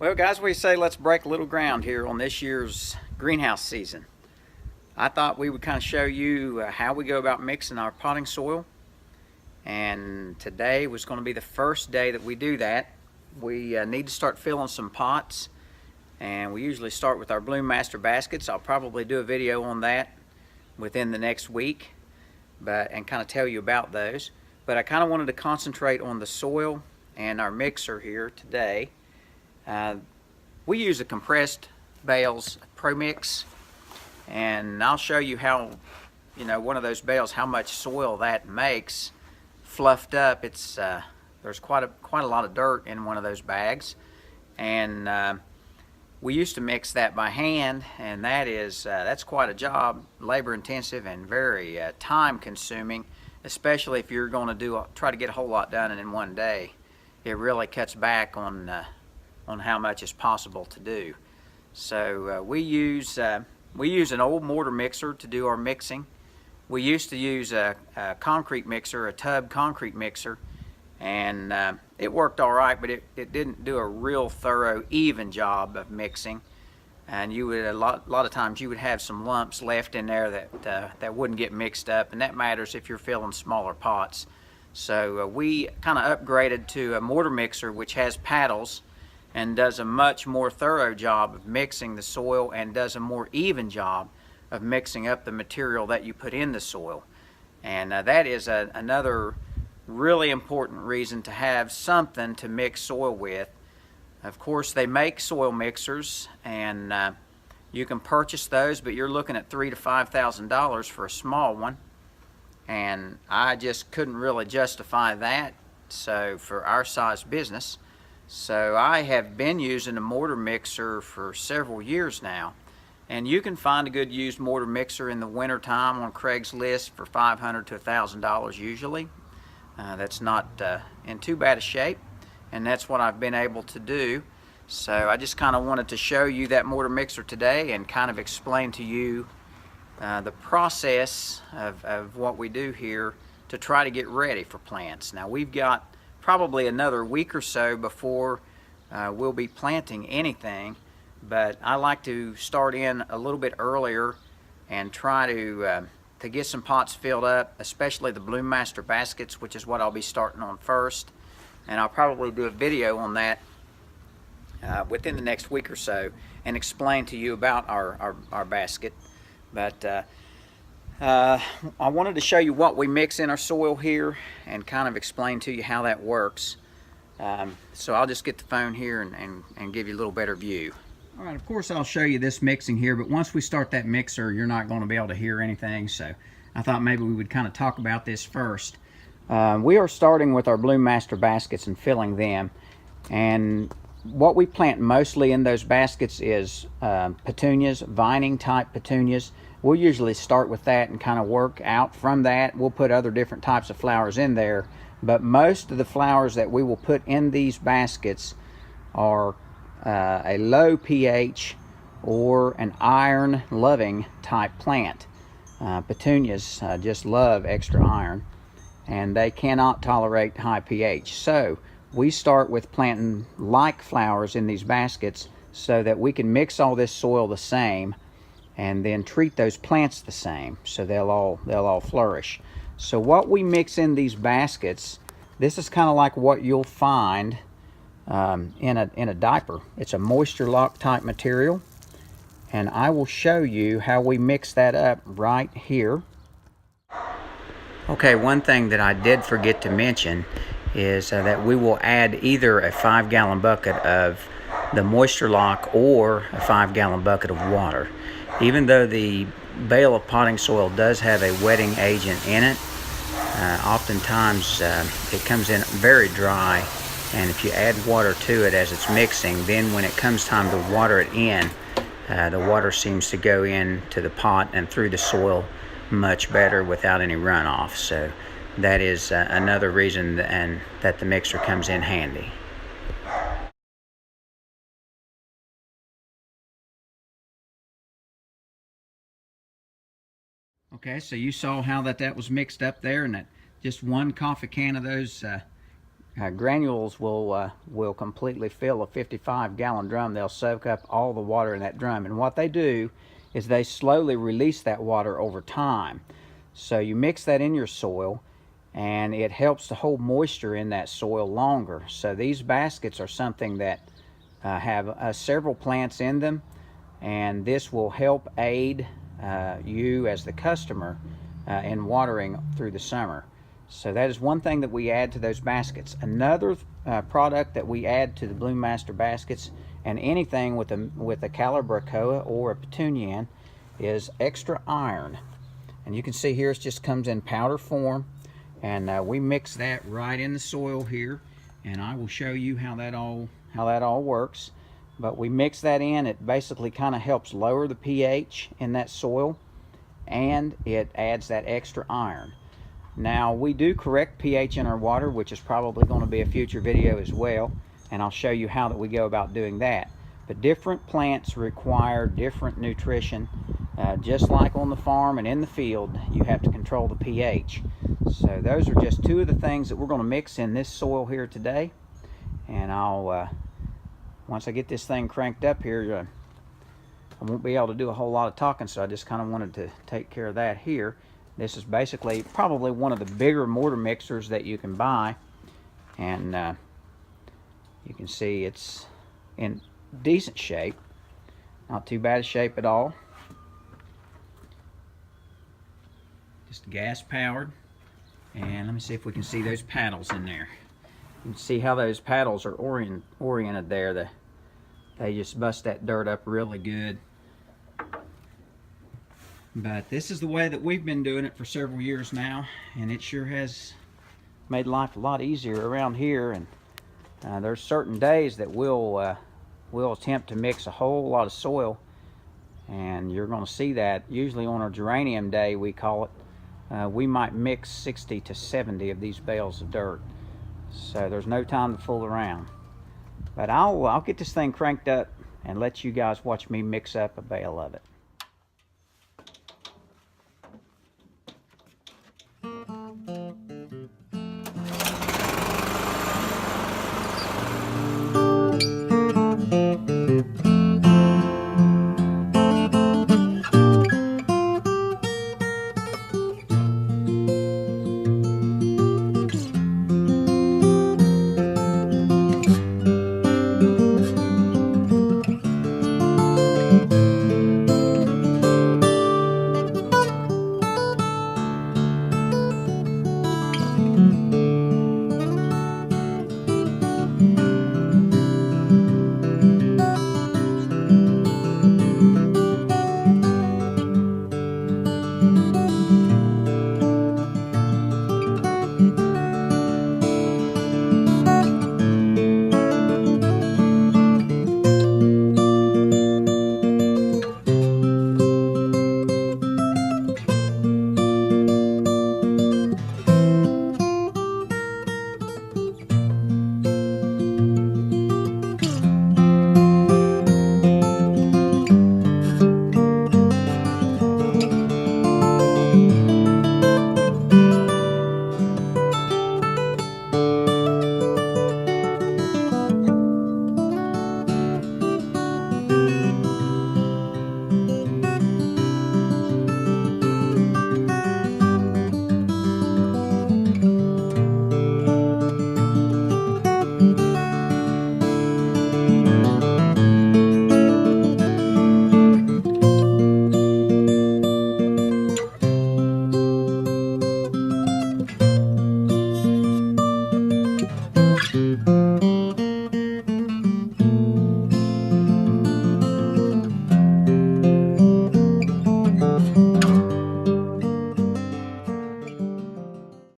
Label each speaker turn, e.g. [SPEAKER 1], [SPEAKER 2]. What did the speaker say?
[SPEAKER 1] Well, guys, we say let's break a little ground here on this year's greenhouse season. I thought we would kind of show you how we go about mixing our potting soil, and today was going to be the first day that we do that. We need to start filling some pots, and we usually start with our Bloom Master baskets. I'll probably do a video on that within the next week, and kind of tell you about those. But I kind of wanted to concentrate on the soil and our mixer here today. We use a compressed bales Pro Mix, and I'll show you how, one of those bales, how much soil that makes fluffed up. It's there's quite a lot of dirt in one of those bags, and we used to mix that by hand, and that's quite a job, labor intensive and very time consuming, especially if you're going to try to get a whole lot done in one day. It really cuts back on how much is possible to do. So we use an old mortar mixer to do our mixing. We used to use a concrete mixer, a tub concrete mixer, and it worked all right, but it didn't do a real thorough, even job of mixing. And you would a lot of times you would have some lumps left in there that wouldn't get mixed up, and that matters if you're filling smaller pots. So we kind of upgraded to a mortar mixer, which has paddles and does a much more thorough job of mixing the soil and does a more even job of mixing up the material that you put in the soil. And that is another really important reason to have something to mix soil with. Of course, they make soil mixers, and you can purchase those, but you're looking at $3,000 to $5,000 for a small one, and I just couldn't really justify that for our size business. So I have been using a mortar mixer for several years now, and you can find a good used mortar mixer in the winter time on Craigslist for $500 to $1,000 usually. That's not in too bad a shape, and that's what I've been able to do. So I just kind of wanted to show you that mortar mixer today and kind of explain to you the process of what we do here to try to get ready for plants. Now we've got probably another week or so before we'll be planting anything, but I like to start in a little bit earlier and try to get some pots filled up, especially the Bloom Master baskets, which is what I'll be starting on first. And I'll probably do a video on that within the next week or so and explain to you about our basket. But I wanted to show you what we mix in our soil here and kind of explain to you how that works. So I'll just get the phone here and give you a little better view. All right, of course I'll show you this mixing here, but once we start that mixer, you're not going to be able to hear anything, so I thought maybe we would kind of talk about this first. We are starting with our Bloom Master baskets and filling them, and what we plant mostly in those baskets is petunias, vining type petunias. We'll usually start with that and kind of work out from that. We'll put other different types of flowers in there, but most of the flowers that we will put in these baskets are a low pH or an iron loving type plant. Petunias just love extra iron, and they cannot tolerate high pH. So we start with planting like flowers in these baskets so that we can mix all this soil the same and then treat those plants the same, so they'll all flourish. So what we mix in these baskets, this is kind of like what you'll find in a diaper. It's a moisture lock type material, and I will show you how we mix that up right here. Okay, one thing that I did forget to mention is that we will add either a 5-gallon bucket of the moisture lock or a 5-gallon bucket of water. Even though the bale of potting soil does have a wetting agent in it, oftentimes it comes in very dry, and if you add water to it as it's mixing, then when it comes time to water it in, the water seems to go into the pot and through the soil much better without any runoff. So that is another reason that the mixer comes in handy. Okay, so you saw how that was mixed up there, and that just one coffee can of those granules will completely fill a 55-gallon drum. They'll soak up all the water in that drum, and what they do is they slowly release that water over time. So you mix that in your soil, and it helps to hold moisture in that soil longer. So these baskets are something that have several plants in them, and this will help aid you as the customer in watering through the summer. So that is one thing that we add to those baskets. Another product that we add to the Bloom Master baskets, and anything with a Calibrachoa or a Petunian, is extra iron. And you can see here it just comes in powder form, and we mix that right in the soil here, and I will show you how that all works. But we mix that in. It basically kind of helps lower the pH in that soil, and it adds that extra iron. Now, we do correct pH in our water, which is probably going to be a future video as well, and I'll show you how that we go about doing that. But different plants require different nutrition. Just like on the farm and in the field, you have to control the pH. So those are just two of the things that we're going to mix in this soil here today. And I'll once I get this thing cranked up here, I won't be able to do a whole lot of talking, so I just kind of wanted to take care of that here. This is basically probably one of the bigger mortar mixers that you can buy, and you can see it's in decent shape, not too bad a shape at all. Just gas powered, and let me see if we can see those paddles in there. You can see how those paddles are oriented there. They just bust that dirt up really good. But this is the way that we've been doing it for several years now, and it sure has made life a lot easier around here. And there's certain days that we'll attempt to mix a whole lot of soil, and you're going to see that usually on our geranium day, we call it. We might mix 60 to 70 of these bales of dirt, so there's no time to fool around. But I'll get this thing cranked up and let you guys watch me mix up a bale of it.